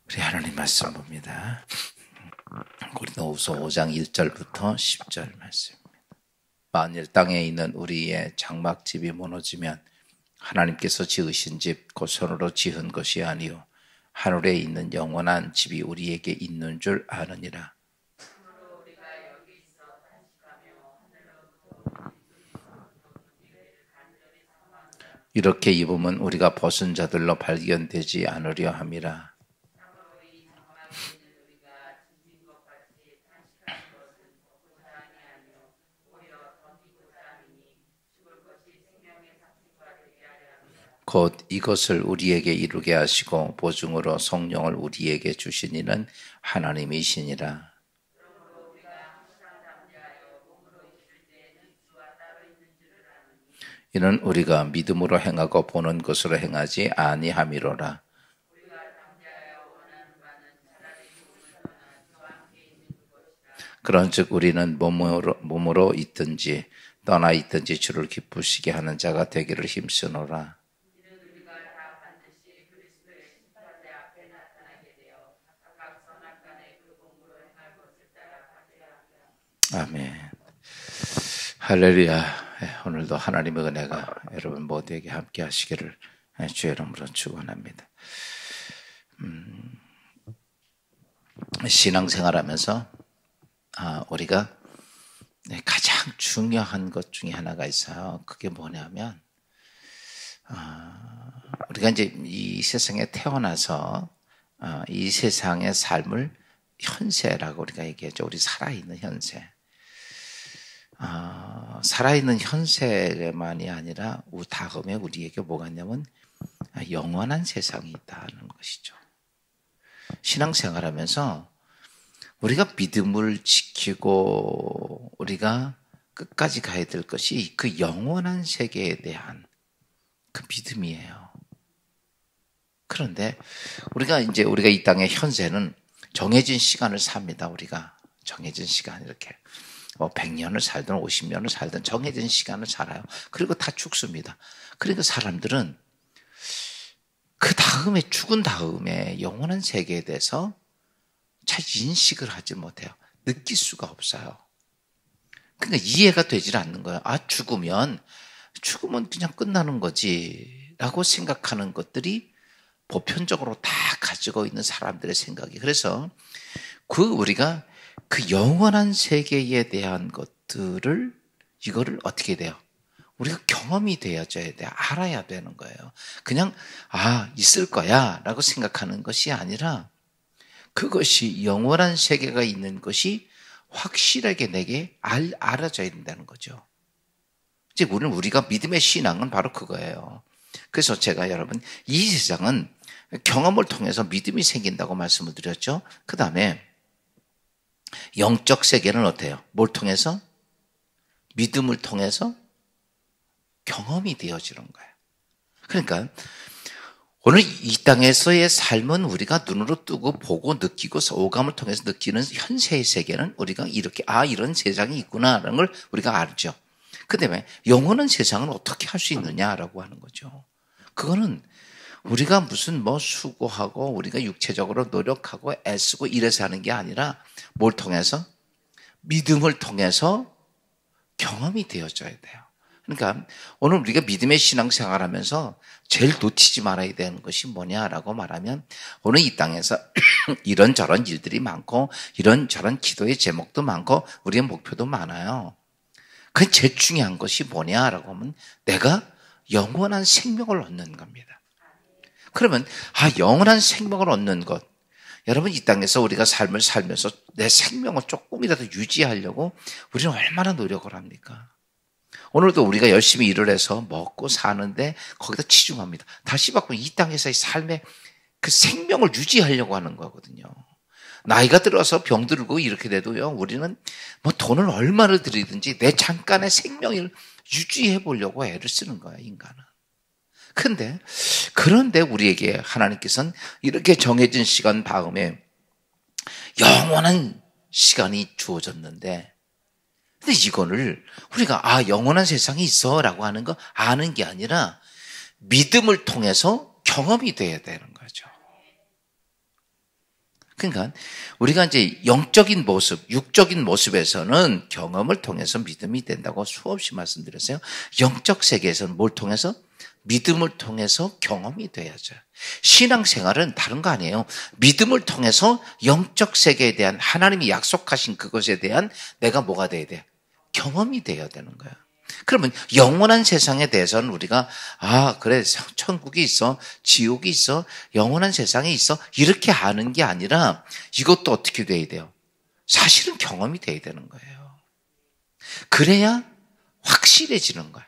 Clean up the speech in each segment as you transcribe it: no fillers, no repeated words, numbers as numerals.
우리 하나님 말씀 봅니다. 고린도후서 5장 1절부터 10절 말씀입니다. 만일 땅에 있는 우리의 장막집이 무너지면 하나님께서 지으신 집 곧 손으로 지은 것이 아니요 하늘에 있는 영원한 집이 우리에게 있는 줄 아느니라. 이렇게 입으면 우리가 벗은 자들로 발견되지 않으려 함이라. 곧 이것을 우리에게 이루게 하시고 보증으로 성령을 우리에게 주신 이는 하나님이시니라. 이는 우리가 믿음으로 행하고 보는 것으로 행하지 아니함이로라. 그런즉 우리는 몸으로 있든지 떠나 있든지 주를 기쁘시게 하는 자가 되기를 힘쓰노라. 아멘. 할렐루야. 오늘도 하나님의 은혜가 여러분 모두에게 함께 하시기를 주의 이름으로 축원합니다. 신앙생활하면서 우리가 가장 중요한 것 중에 하나가 있어요. 그게 뭐냐면 우리가 이제 이 세상에 태어나서 이 세상의 삶을 현세라고 우리가 얘기하죠. 우리 살아있는 현세. 살아있는 현세만이 아니라 다음에 우리에게 뭐가 있냐면 영원한 세상이 있다는 것이죠. 신앙생활하면서 우리가 믿음을 지키고 우리가 끝까지 가야 될 것이 그 영원한 세계에 대한 그 믿음이에요. 그런데 우리가 이 땅의 현세는 정해진 시간을 삽니다. 우리가 정해진 시간 이렇게 100년을 살든 50년을 살든 정해진 시간을 살아요. 그리고 다 죽습니다. 그러니까 사람들은 그 다음에 죽은 다음에 영원한 세계에 대해서 잘 인식을 하지 못해요. 느낄 수가 없어요. 그러니까 이해가 되질 않는 거예요. 죽으면 그냥 끝나는 거지 라고 생각하는 것들이 보편적으로 다 가지고 있는 사람들의 생각이. 그래서 우리가 그 영원한 세계에 대한 것들을 이거를 어떻게 돼요? 우리가 경험이 되어져야 돼. 알아야 되는 거예요. 그냥 있을 거야 라고 생각하는 것이 아니라 그것이 영원한 세계가 있는 것이 확실하게 내게 알아져야 된다는 거죠. 이제 우리가 믿음의 신앙은 바로 그거예요. 그래서 제가 여러분 이 세상은 경험을 통해서 믿음이 생긴다고 말씀을 드렸죠. 그 다음에 영적 세계는 어때요? 뭘 통해서? 믿음을 통해서 경험이 되어지는 거예요. 그러니까 오늘 이 땅에서의 삶은 우리가 눈으로 뜨고 보고 느끼고 오감을 통해서 느끼는 현세의 세계는 우리가 이렇게 이런 세상이 있구나라는 걸 우리가 알죠. 그 다음에 영원한 세상은 어떻게 할 수 있느냐라고 하는 거죠. 그거는 우리가 무슨 수고하고 우리가 육체적으로 노력하고 애쓰고 이래서 하는 게 아니라 뭘 통해서? 믿음을 통해서 경험이 되어져야 돼요. 그러니까 오늘 우리가 믿음의 신앙생활하면서 제일 놓치지 말아야 되는 것이 뭐냐라고 말하면 오늘 이 땅에서 이런저런 일들이 많고 이런저런 기도의 제목도 많고 우리의 목표도 많아요. 그 제일 중요한 것이 뭐냐라고 하면 내가 영원한 생명을 얻는 겁니다. 그러면 영원한 생명을 얻는 것. 여러분 이 땅에서 우리가 삶을 살면서 내 생명을 조금이라도 유지하려고 우리는 얼마나 노력을 합니까? 오늘도 우리가 열심히 일을 해서 먹고 사는데 거기다 치중합니다. 다시 바꾸면 이 땅에서의 삶의 그 생명을 유지하려고 하는 거거든요. 나이가 들어서 병들고 이렇게 돼도요, 우리는 돈을 얼마를 들이든지 내 잠깐의 생명을 유지해 보려고 애를 쓰는 거야, 인간은. 그런데 우리에게 하나님께서는 이렇게 정해진 시간 다음에 영원한 시간이 주어졌는데, 근데 이거를 우리가 영원한 세상이 있어 라고 하는 거 아는 게 아니라 믿음을 통해서 경험이 돼야 되는 거죠. 그러니까 우리가 이제 영적인 모습, 육적인 모습에서는 경험을 통해서 믿음이 된다고 수없이 말씀드렸어요. 영적 세계에서는 뭘 통해서? 믿음을 통해서 경험이 돼야죠. 신앙생활은 다른 거 아니에요. 믿음을 통해서 영적 세계에 대한 하나님이 약속하신 그것에 대한 내가 뭐가 돼야 돼? 경험이 돼야 되는 거야. 그러면 영원한 세상에 대해서는 우리가 그래 천국이 있어, 지옥이 있어, 영원한 세상이 있어 이렇게 아는 게 아니라 이것도 어떻게 돼야 돼요? 사실은 경험이 돼야 되는 거예요. 그래야 확실해지는 거예요.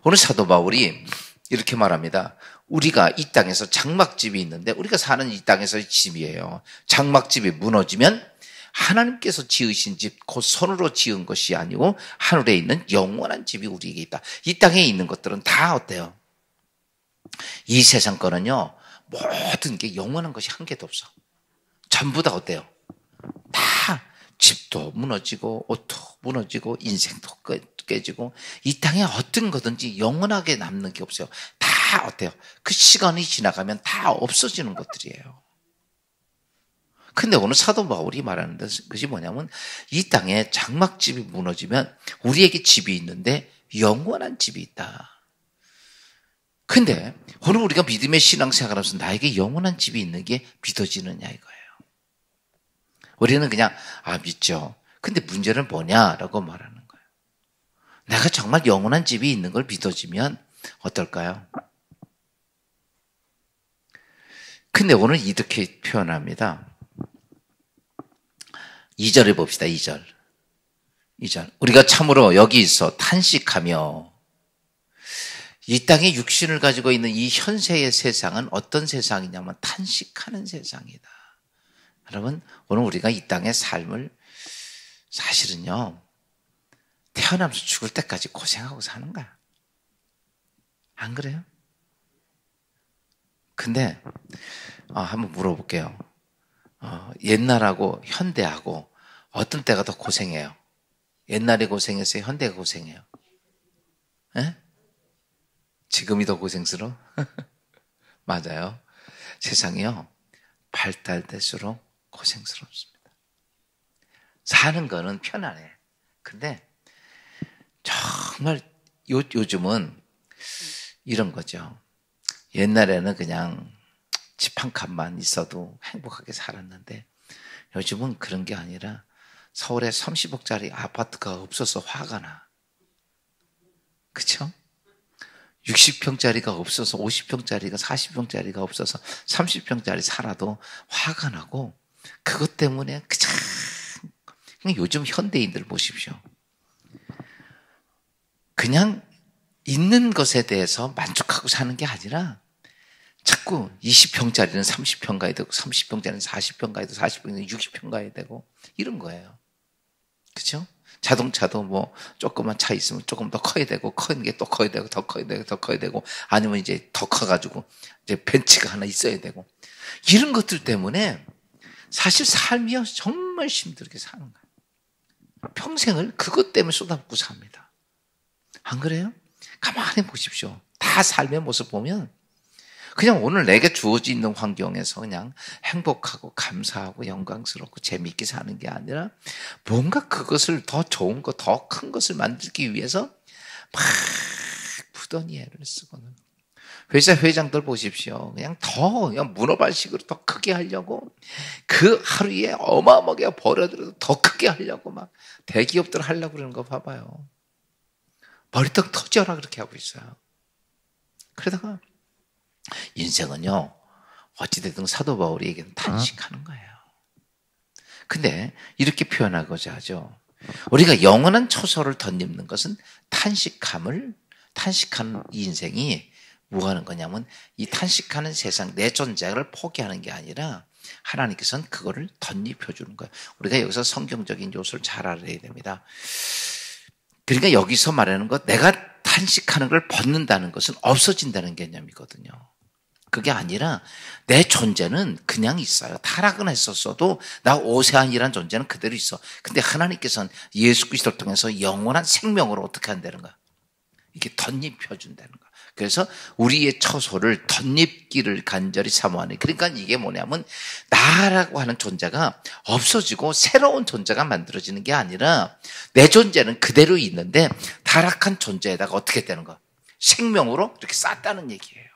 오늘 사도 바울이 이렇게 말합니다. 우리가 이 땅에서 장막집이 있는데 우리가 사는 이 땅에서의 집이에요. 장막집이 무너지면 하나님께서 지으신 집, 곧 손으로 지은 것이 아니고 하늘에 있는 영원한 집이 우리에게 있다. 이 땅에 있는 것들은 다 어때요? 이 세상 거는요, 모든 게 영원한 것이 한 개도 없어. 전부 다 어때요? 다 집도 무너지고 옷도 무너지고 인생도 깨지고 이 땅에 어떤 거든지 영원하게 남는 게 없어요. 다 어때요? 그 시간이 지나가면 다 없어지는 것들이에요. 근데 오늘 사도 바울이 말하는 것이 뭐냐면 이 땅에 장막집이 무너지면 우리에게 집이 있는데 영원한 집이 있다. 근데 오늘 우리가 믿음의 신앙생활하면서 나에게 영원한 집이 있는 게 믿어지느냐 이거예요. 우리는 그냥 믿죠. 근데 문제는 뭐냐라고 말하는 거예요. 내가 정말 영원한 집이 있는 걸 믿어지면 어떨까요? 근데 오늘 이렇게 표현합니다. 2절을 봅시다. 2절. 우리가 참으로 여기 있어 탄식하며 이 땅에 육신을 가지고 있는 이 현세의 세상은 어떤 세상이냐면 탄식하는 세상이다. 여러분, 오늘 우리가 이 땅의 삶을 사실은요, 태어나면서 죽을 때까지 고생하고 사는 거야. 안 그래요? 근데, 한번 물어볼게요. 옛날하고 현대하고 어떤 때가 더 고생해요? 옛날에 고생했어요? 현대가 고생해요? 에? 지금이 더 고생스러워? 맞아요. 세상이요, 발달될수록 고생스럽습니다. 사는 거는 편안해. 근데 정말 요즘은 이런 거죠. 옛날에는 그냥 집 한 칸만 있어도 행복하게 살았는데 요즘은 그런 게 아니라 서울에 30억짜리 아파트가 없어서 화가 나. 그쵸? 60평짜리가 없어서 50평짜리가 40평짜리가 없어서 30평짜리 살아도 화가 나고 그것 때문에 그냥 요즘 현대인들 보십시오. 그냥 있는 것에 대해서 만족하고 사는 게 아니라 자꾸 20평짜리는 30평 가야 되고 30평짜리는 40평 가야 되고 40평짜리는 60평 가야 되고 이런 거예요. 그렇죠? 자동차도 뭐 조그만 차 있으면 조금 더 커야 되고 큰 게 또 커야 되고 더 커야 되고 더 커야 되고 아니면 이제 더 커가지고 이제 벤츠가 하나 있어야 되고 이런 것들 때문에 사실 삶이 정말 힘들게 사는 거예요. 평생을 그것 때문에 쏟아붓고 삽니다. 안 그래요? 가만히 보십시오. 다 삶의 모습 보면 그냥 오늘 내게 주어져 있는 환경에서 그냥 행복하고 감사하고 영광스럽고 재미있게 사는 게 아니라 뭔가 그것을 더 좋은 거, 더 큰 것을 만들기 위해서 막 부더니 애를 쓰고는 회사 회장들 보십시오. 그냥 문어발식으로 더 크게 하려고 그 하루에 어마어마하게 벌어들여도 더 크게 하려고 막 대기업들 하려고 그러는 거 봐봐요. 머리떡 터져라 그렇게 하고 있어요. 그러다가 인생은요, 어찌됐든 사도 바울이 얘기는 탄식하는 거예요. 근데 이렇게 표현하고자 하죠. 우리가 영원한 초소를 덧입는 것은 탄식하는 이 인생이 뭐 하는 거냐면 이 탄식하는 세상 내 존재를 포기하는 게 아니라 하나님께서는 그거를 덧입혀 주는 거예요. 우리가 여기서 성경적인 요소를 잘 알아야 됩니다. 그러니까 여기서 말하는 것, 내가 탄식하는 걸 벗는다는 것은 없어진다는 개념이거든요. 그게 아니라 내 존재는 그냥 있어요. 타락은 했었어도 나 오세안이라는 존재는 그대로 있어. 근데 하나님께서는 예수 그리스도를 통해서 영원한 생명으로 어떻게 한다는 거야? 이게 덧입혀준다는 거야. 그래서 우리의 처소를 덧입기를 간절히 사모하는. 그러니까 이게 뭐냐면 나라고 하는 존재가 없어지고 새로운 존재가 만들어지는 게 아니라 내 존재는 그대로 있는데 타락한 존재에다가 어떻게 되는 거야? 생명으로 이렇게 쌌다는 얘기예요.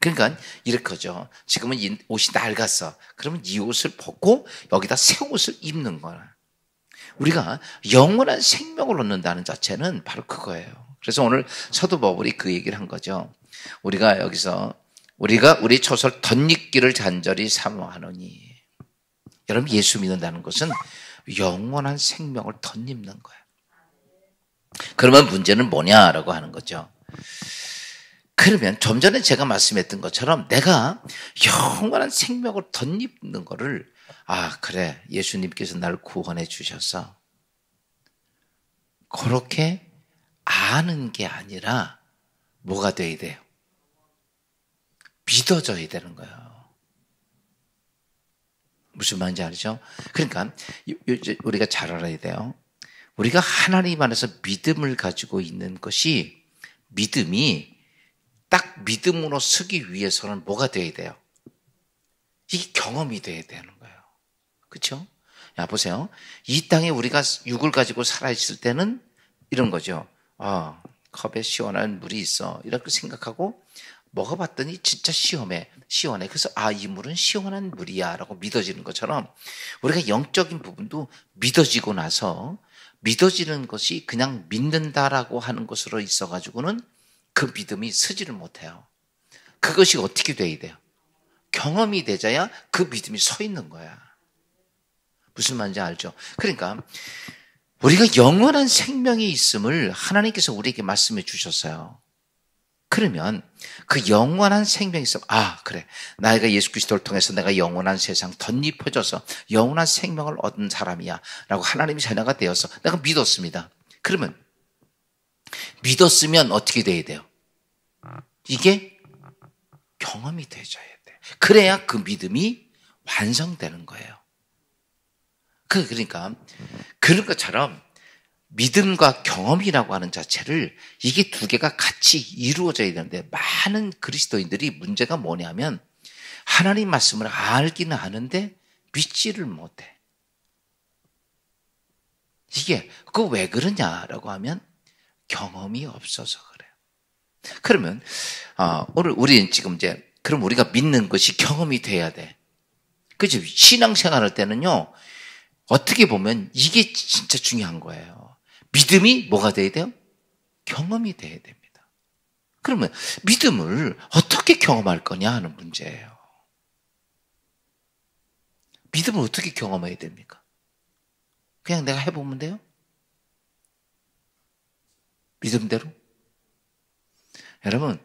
그러니까 이렇게죠. 지금은 이 옷이 낡았어. 그러면 이 옷을 벗고 여기다 새 옷을 입는 거야. 우리가 영원한 생명을 얻는다는 자체는 바로 그거예요. 그래서 오늘 사도 바울이 그 얘기를 한 거죠. 우리가 여기서 우리가 우리 처소를 덧입기를 간절히 사모하노니. 여러분, 예수 믿는다는 것은 영원한 생명을 덧입는 거예요. 그러면 문제는 뭐냐라고 하는 거죠. 그러면 좀 전에 제가 말씀했던 것처럼 내가 영원한 생명을 덧입는 거를 그래, 예수님께서 나를 구원해 주셔서 그렇게 아는 게 아니라 뭐가 돼야 돼요? 믿어져야 되는 거예요. 무슨 말인지 알죠? 그러니까 우리가 잘 알아야 돼요. 우리가 하나님 안에서 믿음을 가지고 있는 것이, 믿음이 딱 믿음으로 서기 위해서는 뭐가 돼야 돼요? 이게 경험이 돼야 되는 거예요. 그렇죠? 야, 보세요. 이 땅에 우리가 육을 가지고 살아있을 때는 이런 거죠. 컵에 시원한 물이 있어. 이렇게 생각하고 먹어봤더니 진짜 시원해. 그래서 이 물은 시원한 물이야 라고 믿어지는 것처럼 우리가 영적인 부분도 믿어지고 나서 믿어지는 것이 그냥 믿는다라고 하는 것으로 있어가지고는 그 믿음이 서지를 못해요. 그것이 어떻게 돼야 돼요? 경험이 되자야 그 믿음이 서 있는 거야. 무슨 말인지 알죠? 그러니까 우리가 영원한 생명이 있음을 하나님께서 우리에게 말씀해 주셨어요. 그러면 그 영원한 생명이 있으면 그래, 나이가 예수 그리스도를 통해서 내가 영원한 세상 덧입혀져서 영원한 생명을 얻은 사람이야 라고 하나님이 자녀가 되어서 내가 믿었습니다. 그러면 믿었으면 어떻게 돼야 돼요? 이게 경험이 되어야 돼. 그래야 그 믿음이 완성되는 거예요. 그러니까 그런 것처럼 믿음과 경험이라고 하는 자체를, 이게 두 개가 같이 이루어져야 되는데 많은 그리스도인들이 문제가 뭐냐면 하나님 말씀을 알기는 아는데 믿지를 못해. 이게 왜 그러냐라고 하면 경험이 없어서 그래요. 그러면 오늘 우리는 지금 그럼 우리가 믿는 것이 경험이 돼야 돼. 그죠? 신앙생활할 때는요, 어떻게 보면 이게 진짜 중요한 거예요. 믿음이 뭐가 돼야 돼요? 경험이 돼야 됩니다. 그러면 믿음을 어떻게 경험할 거냐 하는 문제예요. 믿음을 어떻게 경험해야 됩니까? 그냥 내가 해보면 돼요? 믿음대로? 여러분,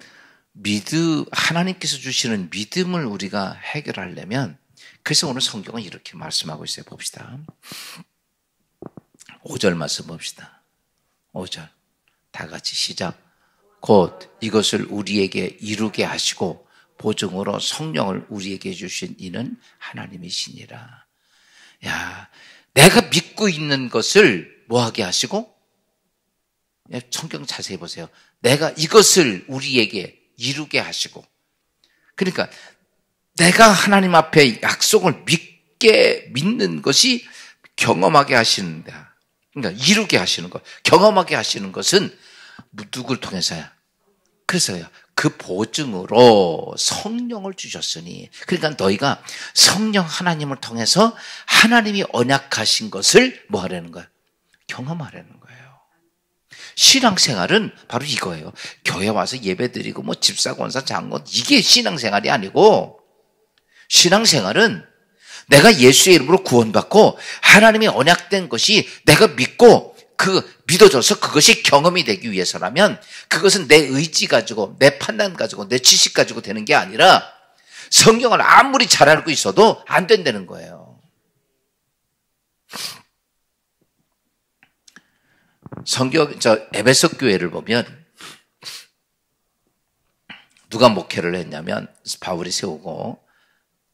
하나님께서 주시는 믿음을 우리가 해결하려면, 그래서 오늘 성경은 이렇게 말씀하고 있어요. 봅시다. 5절 말씀 봅시다. 5절. 다 같이 시작. 곧 이것을 우리에게 이루게 하시고 보증으로 성령을 우리에게 주신 이는 하나님이시니라. 야, 내가 믿고 있는 것을 뭐하게 하시고? 성경 자세히 보세요. 내가 이것을 우리에게 이루게 하시고. 그러니까 내가 하나님 앞에 약속을 믿는 것이 경험하게 하시는다. 그러니까 이루게 하시는 것, 경험하게 하시는 것은 누구를 통해서야? 그래서요, 그 보증으로 성령을 주셨으니, 그러니까 너희가 성령 하나님을 통해서 하나님이 언약하신 것을 뭐 하려는 거야? 경험하려는 거예요. 신앙생활은 바로 이거예요. 교회 와서 예배드리고 집사, 권사, 장로, 이게 신앙생활이 아니고, 신앙생활은 내가 예수의 이름으로 구원받고 하나님이 언약된 것이 내가 믿고 믿어져서 그것이 경험이 되기 위해서라면, 그것은 내 의지 가지고, 내 판단 가지고, 내 지식 가지고 되는 게 아니라 성경을 아무리 잘 알고 있어도 안 된다는 거예요. 에베소 교회를 보면 누가 목회를 했냐면 바울이 세우고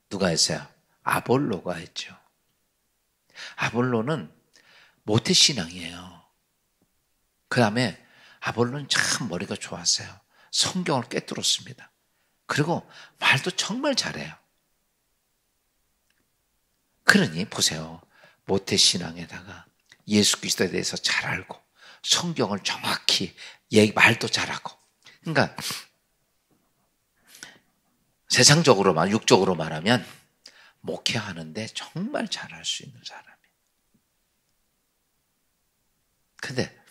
누가 했어요? 아볼로가 했죠. 아볼로는 모태신앙이에요. 그 다음에 아볼로는 참 머리가 좋았어요. 성경을 꿰뚫었습니다. 그리고 말도 정말 잘해요. 그러니 보세요. 모태신앙에다가 예수 그리스도에 대해서 잘 알고 성경을 정확히 말도 잘하고, 그러니까 세상적으로만 육적으로 말하면 목회하는데 정말 잘할 수 있는 사람이에요. 근데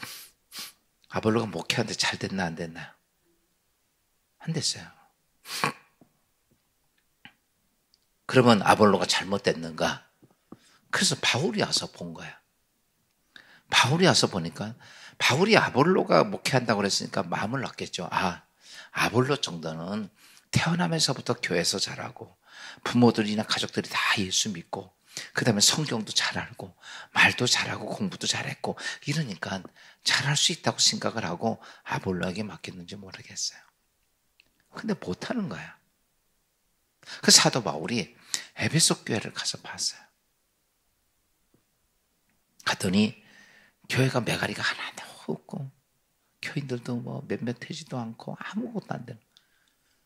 아볼로가 목회하는데 잘 됐나 안 됐나요? 안 됐어요. 그러면 아볼로가 잘못됐는가? 그래서 바울이 와서 본 거야. 바울이 와서 보니까 바울이 아볼로가 목회한다고 그랬으니까 마음을 놨겠죠. 아볼로 정도는 태어나면서부터 교회에서 자라고 부모들이나 가족들이 다 예수 믿고 그 다음에 성경도 잘 알고 말도 잘하고 공부도 잘했고 이러니까 잘할 수 있다고 생각을 하고 아볼로에게 맡겼는지 모르겠어요. 근데 못하는 거야. 그 사도 바울이 에베소 교회를 가서 봤어요. 갔더니 교회가 메가리가 하나도 없고 교인들도 뭐 몇몇해지도 않고 아무것도 안 되는.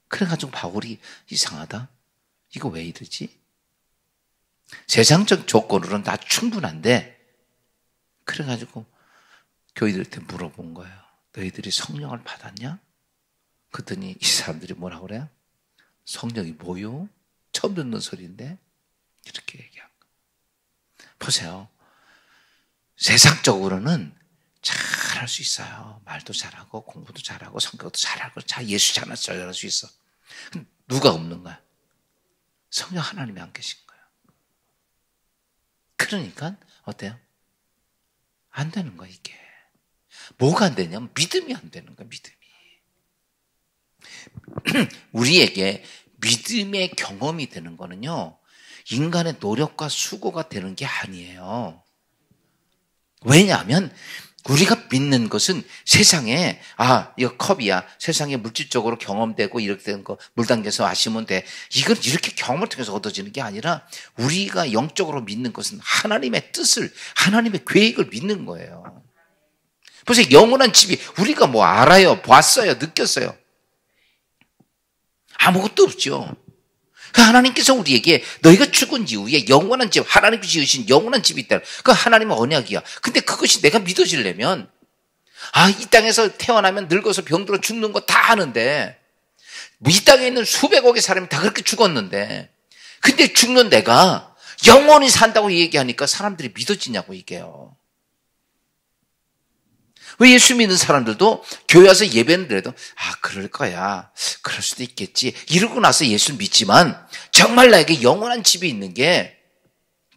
그래가지고 바울이 이상하다. 이거 왜 이러지? 세상적 조건으로는 다 충분한데 그래가지고 교인들한테 물어본 거예요. 너희들이 성령을 받았냐? 그랬더니 이 사람들이 뭐라고 그래요? 성령이 뭐요? 처음 듣는 소리인데 이렇게 얘기한 거예요. 보세요. 세상적으로는 잘할 수 있어요. 말도 잘하고 공부도 잘하고 성격도 잘하고 예수 잘할 수 있어. 누가 없는 거야? 성령 하나님이 안 계신 거예요. 그러니까 어때요? 안 되는 거야 이게. 뭐가 안 되냐면 믿음이 안 되는 거야. 믿음이. 우리에게 믿음의 경험이 되는 거는요, 인간의 노력과 수고가 되는 게 아니에요. 왜냐하면 우리가 믿는 것은 세상에 이거 컵이야. 세상에 물질적으로 경험되고 이렇게 되는 거 물 담겨서 마시면 돼. 이건 이렇게 경험을 통해서 얻어지는 게 아니라 우리가 영적으로 믿는 것은 하나님의 뜻을, 하나님의 계획을 믿는 거예요. 보세요. 영원한 집이 우리가 뭐 알아요, 봤어요, 느꼈어요. 아무것도 없죠. 하나님께서 우리에게 너희가 죽은 이후에 영원한 집, 하나님께서 지으신 영원한 집이 있다. 그 하나님의 언약이야. 근데 그것이 내가 믿어지려면 이 땅에서 태어나면 늙어서 병들어 죽는 거 다 아는데 이 땅에 있는 수백억의 사람이 다 그렇게 죽었는데 근데 죽는 내가 영원히 산다고 얘기하니까 사람들이 믿어지냐고 이게요. 왜 예수 믿는 사람들도 교회 와서 예배는 드려도 그럴 거야. 그럴 수도 있겠지. 이러고 나서 예수를 믿지만 정말 나에게 영원한 집이 있는 게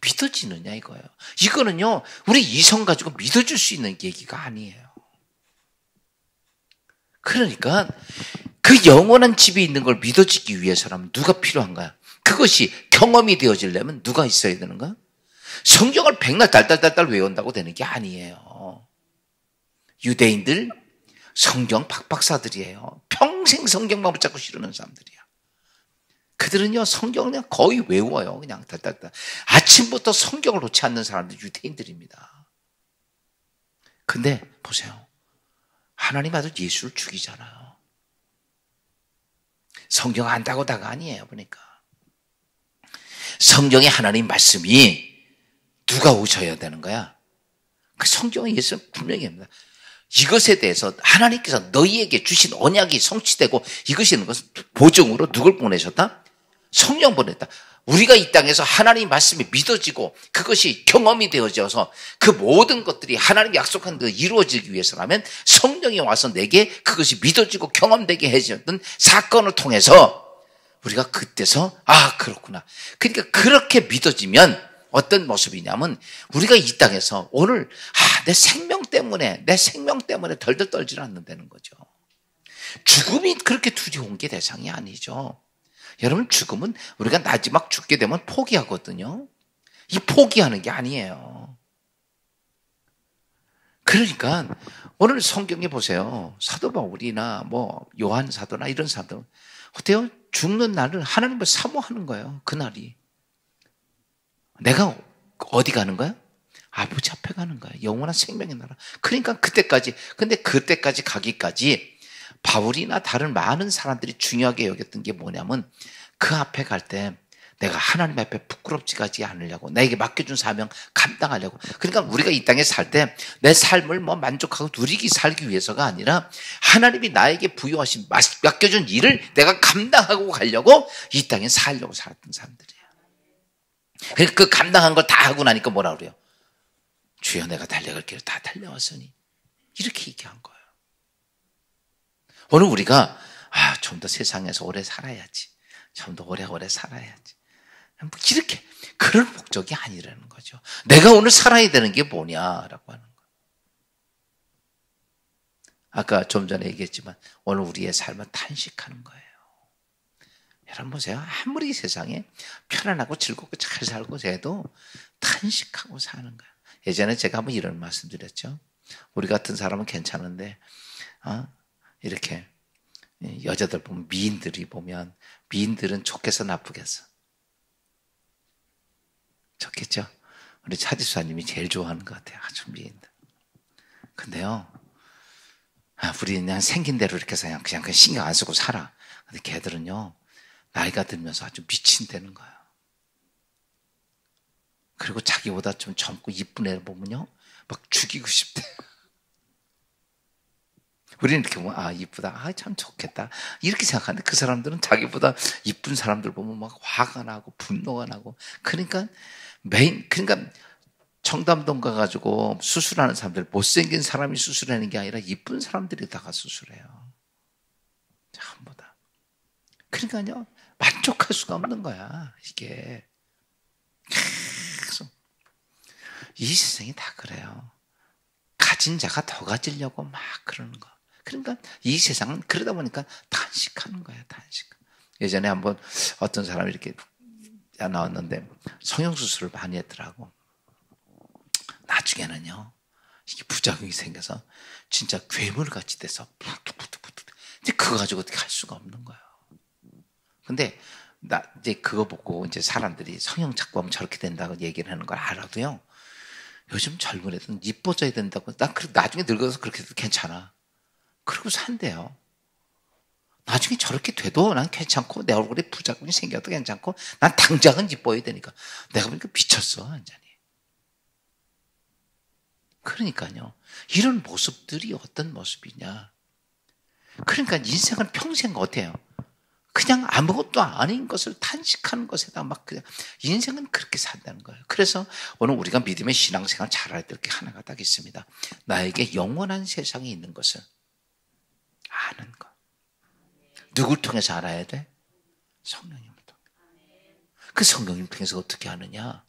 믿어지느냐 이거예요. 이거는요. 우리 이성 가지고 믿어줄 수 있는 얘기가 아니에요. 그러니까 그 영원한 집이 있는 걸 믿어지기 위해서라면 누가 필요한가요? 그것이 경험이 되어지려면 누가 있어야 되는가? 성경을 백날 달달달달 외운다고 되는 게 아니에요. 유대인들 성경 박박사들이에요. 평생 성경만 붙잡고 싫어하는 사람들이야. 그들은요 성경을 그냥 거의 외워요. 그냥 달달달. 아침부터 성경을 놓지 않는 사람들 유대인들입니다. 근데 보세요. 하나님 아들 예수를 죽이잖아요. 성경 안다고 다가 아니에요. 보니까 성경의 하나님 말씀이 누가 오셔야 되는 거야? 그 성경의 예수는 분명히 합니다. 이것에 대해서 하나님께서 너희에게 주신 언약이 성취되고 이것이 있는 것은 보증으로 누굴 보내셨다? 성령 보냈다. 우리가 이 땅에서 하나님 말씀이 믿어지고 그것이 경험이 되어져서 그 모든 것들이 하나님이 약속한 대로 이루어지기 위해서라면 성령이 와서 내게 그것이 믿어지고 경험되게 해주셨던 사건을 통해서 우리가 그때서 그렇구나. 그러니까 그렇게 믿어지면 어떤 모습이냐면 우리가 이 땅에서 오늘 내 생명 때문에 덜덜 떨지는 않는다는 거죠. 죽음이 그렇게 두려운 게 대상이 아니죠. 여러분 죽음은 우리가 마지막 죽게 되면 포기하거든요. 이 포기하는 게 아니에요. 그러니까 오늘 성경에 보세요. 사도 바울이나 뭐 요한 사도나 이런 사도 어때요? 죽는 날을 하나님을 사모하는 거예요. 그날이. 내가 어디 가는 거야? 아버지 앞에 가는 거야. 영원한 생명의 나라. 그러니까 그때까지, 근데 그때까지 가기까지 바울이나 다른 많은 사람들이 중요하게 여겼던 게 뭐냐면 그 앞에 갈 때 내가 하나님 앞에 부끄럽지가지 않으려고, 나에게 맡겨준 사명 감당하려고. 그러니까 우리가 이 땅에 살 때 내 삶을 뭐 만족하고 누리기 살기 위해서가 아니라 하나님이 나에게 부여하신 맡겨준 일을 내가 감당하고 가려고 이 땅에 살려고 살았던 사람들이에요. 그러니까 그 감당한 걸 다 하고 나니까 뭐라 그래요? 주여 내가 달려갈 길을 다 달려왔으니, 이렇게 얘기한 거예요. 오늘 우리가 좀 더 세상에서 오래 살아야지, 좀 더 오래오래 살아야지, 이렇게 그런 목적이 아니라는 거죠. 내가 오늘 살아야 되는 게 뭐냐라고 하는 거예요. 아까 좀 전에 얘기했지만 오늘 우리의 삶은 탄식하는 거예요. 여러분 보세요. 아무리 세상에 편안하고 즐겁고 잘 살고 해도 탄식하고 사는 거예요. 예전에 제가 한번 이런 말씀 드렸죠. 우리 같은 사람은 괜찮은데 이렇게 여자들 보면, 미인들이 보면, 미인들은 좋겠어 나쁘겠어? 좋겠죠? 우리 차지수사님이 제일 좋아하는 것 같아요. 아주 미인들. 근데요, 우리는 그냥 생긴 대로 이렇게 해서 그냥 신경 안 쓰고 살아. 근데 걔들은요, 나이가 들면서 아주 미친다는 거예요. 그리고 자기보다 좀 젊고 이쁜 애를 보면요, 막 죽이고 싶대. 우리는 이렇게 보면, 이쁘다. 참 좋겠다. 이렇게 생각하는데 그 사람들은 자기보다 이쁜 사람들 보면 막 화가 나고 분노가 나고. 그러니까 청담동 가가지고 수술하는 사람들, 못생긴 사람이 수술하는 게 아니라 이쁜 사람들이 다가 수술해요. 전부 다. 그러니까요, 만족할 수가 없는 거야, 이게. 계속. 이 세상이 다 그래요. 가진 자가 더 가지려고 막 그러는 거. 그러니까 이 세상은 그러다 보니까 탄식하는 거예요, 탄식. 예전에 한번 어떤 사람이 이렇게 나왔는데 성형수술을 많이 했더라고. 나중에는요, 이게 부작용이 생겨서 진짜 괴물같이 돼서 푹툭푹툭. 이제 그거 가지고 어떻게 할 수가 없는 거예요. 근데 이제 그거 보고 이제 사람들이 성형 자꾸 하면 저렇게 된다고 얘기를 하는 걸 알아도요, 요즘 젊은 애들은 이뻐져야 된다고. 난 나중에 늙어서 그렇게 해도 괜찮아. 그러고 산대요. 나중에 저렇게 돼도 난 괜찮고, 내 얼굴에 부작용이 생겨도 괜찮고, 난 당장은 이뻐야 되니까. 내가 보니까 미쳤어, 완전히. 그러니까요, 이런 모습들이 어떤 모습이냐. 그러니까 인생은 평생 어때요? 그냥 아무것도 아닌 것을 탄식하는 것에다 막 그냥, 인생은 그렇게 산다는 거예요. 그래서 오늘 우리가 믿음의 신앙생활 잘해야 될 게 하나가 딱 있습니다. 나에게 영원한 세상이 있는 것을 아는 것. 누굴 통해서 알아야 돼? 성령님을 통해. 그 성령님 통해서 어떻게 아느냐?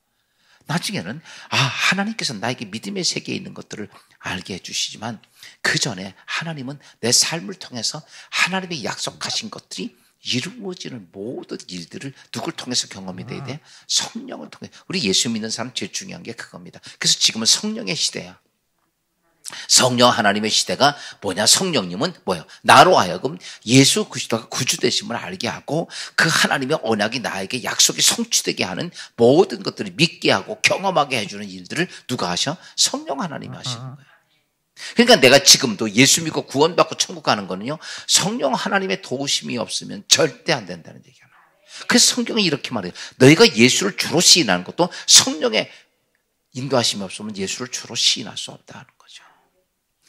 나중에는 하나님께서 나에게 믿음의 세계에 있는 것들을 알게 해주시지만 그 전에 하나님은 내 삶을 통해서 하나님의 약속하신 것들이 이루어지는 모든 일들을 누굴 통해서 경험이 돼야 돼? 성령을 통해. 우리 예수 믿는 사람 제일 중요한 게 그겁니다. 그래서 지금은 성령의 시대야. 성령 하나님의 시대가 뭐냐? 성령님은 뭐예요? 나로 하여금 예수 그리스도가 구주 되심을 알게 하고 그 하나님의 언약이 나에게 약속이 성취되게 하는 모든 것들을 믿게 하고 경험하게 해주는 일들을 누가 하셔? 성령 하나님이 하시는 거예요. 그러니까 내가 지금도 예수 믿고 구원받고 천국 가는 거는요, 성령 하나님의 도우심이 없으면 절대 안 된다는 얘기예요. 그래서 성경이 이렇게 말해요. 너희가 예수를 주로 시인하는 것도 성령의 인도하심이 없으면 예수를 주로 시인할 수 없다는 거죠.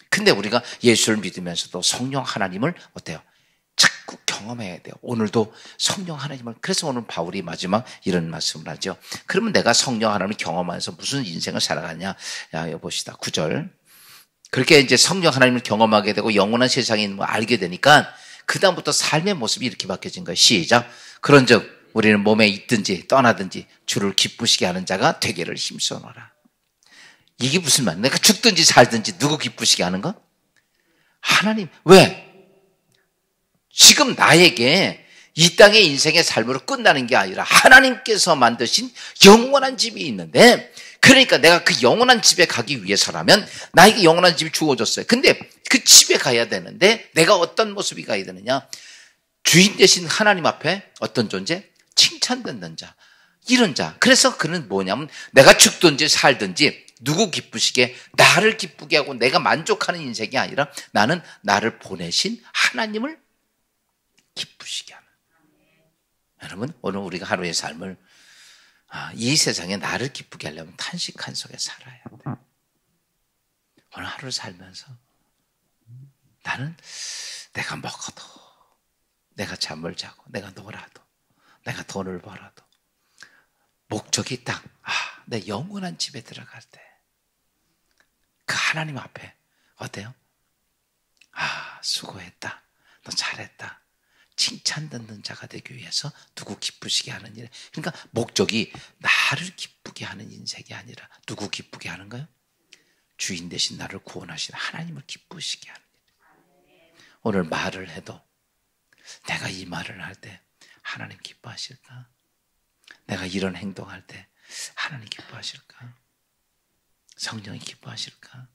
근데 우리가 예수를 믿으면서도 성령 하나님을 어때요? 자꾸 경험해야 돼요. 오늘도 성령 하나님을. 그래서 오늘 바울이 마지막 이런 말씀을 하죠. 그러면 내가 성령 하나님을 경험하면서 무슨 인생을 살아가냐? 봅시다. 9절. 그렇게 이제 성령 하나님을 경험하게 되고 영원한 세상에 있는 걸 알게 되니까 그다음부터 삶의 모습이 이렇게 바뀌어진 거예요. 시작. 그런즉 우리는 몸에 있든지 떠나든지 주를 기쁘시게 하는 자가 되기를 힘써노라. 이게 무슨 말이야? 내가 죽든지 살든지 누구 기쁘시게 하는 거? 하나님. 왜? 지금 나에게 이 땅의 인생의 삶으로 끝나는 게 아니라 하나님께서 만드신 영원한 집이 있는데, 그러니까 내가 그 영원한 집에 가기 위해서라면 나에게 영원한 집이 주어졌어요. 근데 그 집에 가야 되는데 내가 어떤 모습이 가야 되느냐? 주인 되신 하나님 앞에 어떤 존재? 칭찬받는 자, 이런 자. 그래서 그는 뭐냐면 내가 죽든지 살든지 누구 기쁘시게? 나를 기쁘게 하고 내가 만족하는 인생이 아니라 나는 나를 보내신 하나님을 기쁘시게 하는. 여러분, 오늘 우리가 하루의 삶을 이 세상에 나를 기쁘게 하려면 탄식한 속에 살아야 돼. 오늘 하루를 살면서 나는 내가 먹어도, 내가 잠을 자고, 내가 놀아도, 내가 돈을 벌어도 목적이 딱, 내 영원한 집에 들어갈 때 그 하나님 앞에 어때요? 수고했다. 너 잘했다. 칭찬 듣는 자가 되기 위해서 누구 기쁘시게 하는 일. 그러니까 목적이 나를 기쁘게 하는 인생이 아니라 누구 기쁘게 하는 거예요? 주인 대신 나를 구원하신 하나님을 기쁘시게 하는 일. 오늘 말을 해도 내가 이 말을 할 때 하나님 기뻐하실까? 내가 이런 행동할 때 하나님 기뻐하실까? 성령이 기뻐하실까?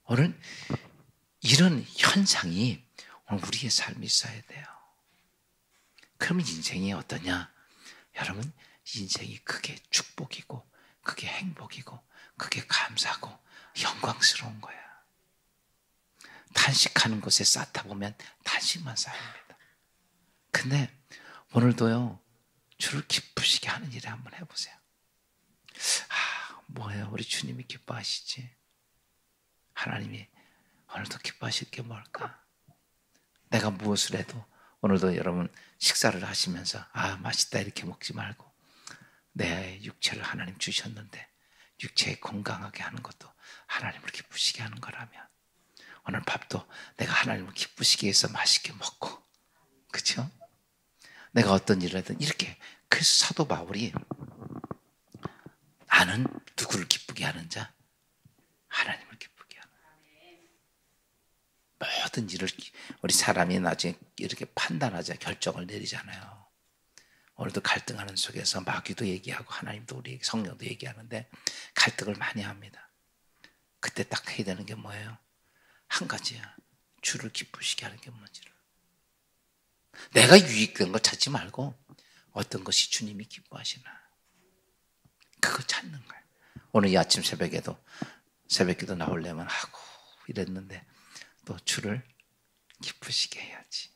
오늘 이런 현상이 오늘 우리의 삶이 있어야 돼요. 그러면 인생이 어떠냐? 여러분, 인생이 그게 축복이고 그게 행복이고 그게 감사하고 영광스러운 거야. 탄식하는 곳에 쌓다 보면 탄식만 쌓입니다. 근데 오늘도요, 주를 기쁘시게 하는 일을 한번 해보세요. 뭐예요? 우리 주님이 기뻐하시지. 하나님이 오늘도 기뻐하실 게 뭘까? 내가 무엇을 해도 오늘도 여러분 식사를 하시면서 맛있다 이렇게 먹지 말고 내 육체를 하나님 주셨는데 육체에 건강하게 하는 것도 하나님을 기쁘시게 하는 거라면 오늘 밥도 내가 하나님을 기쁘시게 해서 맛있게 먹고, 그렇죠? 내가 어떤 일을 하든 이렇게. 그래서 사도 바울이 나는 누구를 기쁘게 하는 자? 하나님을 기쁘게 하는. 모든 일을 우리 사람이 나중에 이렇게 판단하자 결정을 내리잖아요. 오늘도 갈등하는 속에서 마귀도 얘기하고 하나님도 우리 성령도 얘기하는데 갈등을 많이 합니다. 그때 딱 해야 되는 게 뭐예요? 한 가지야. 주를 기쁘시게 하는 게 뭔지를. 내가 유익된 거 찾지 말고 어떤 것이 주님이 기뻐하시나 그거 찾는 거예요. 오늘 이 아침 새벽에도 새벽기도 나오려면 하고 이랬는데 또 주를 기쁘시게 해야지.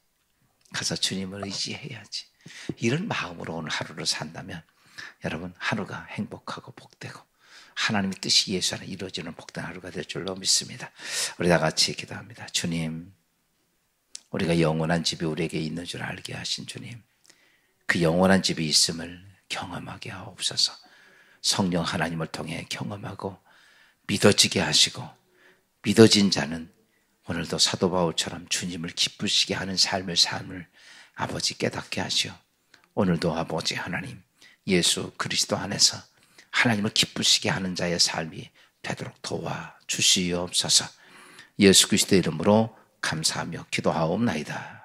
가서 주님을 의지해야지. 이런 마음으로 오늘 하루를 산다면 여러분 하루가 행복하고 복되고 하나님의 뜻이 예수 안에 이루어지는 복된 하루가 될 줄로 믿습니다. 우리 다 같이 기도합니다. 주님, 우리가 영원한 집이 우리에게 있는 줄 알게 하신 주님, 그 영원한 집이 있음을 경험하게 하옵소서. 성령 하나님을 통해 경험하고 믿어지게 하시고 믿어진 자는 오늘도 사도 바울처럼 주님을 기쁘시게 하는 삶을 아버지 깨닫게 하시오. 오늘도 아버지 하나님 예수 그리스도 안에서 하나님을 기쁘시게 하는 자의 삶이 되도록 도와주시옵소서. 예수 그리스도의 이름으로 감사하며 기도하옵나이다.